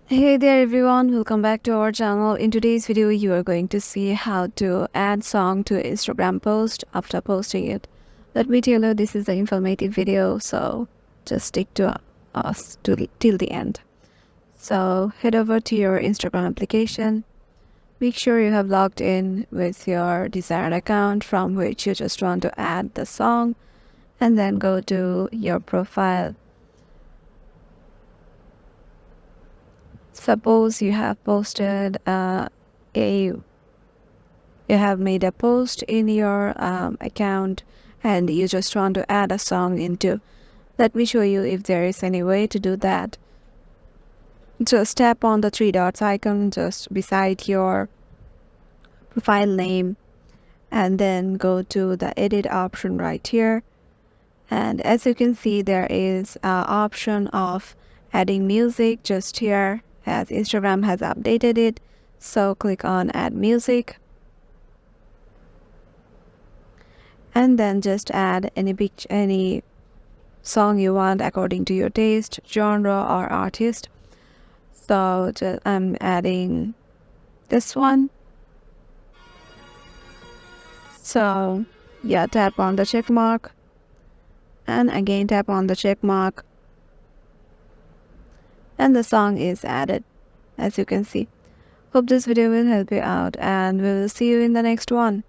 Hey there everyone, welcome back to our channel. In today's video, you are going to see how to add song to Instagram post after posting it. Let me tell you, this is an informative video, so just stick to us till the end. So head over to your Instagram application. Make sure you have logged in with your desired account from which you just want to add the song, and then go to your profile. Suppose you have posted you have made a post in your account and you just want to add a song into. Let me show you if there is any way to do that. Just tap on the three dots icon just beside your profile name and then go to the edit option right here. And as you can see, there is an option of adding music just here, as Instagram has updated it. So click on add music and then just add any song you want according to your taste, genre or artist. So I'm adding this one. So yeah, tap on the check mark and again tap on the check mark and the song is added, as you can see. Hope this video will help you out and we will see you in the next one.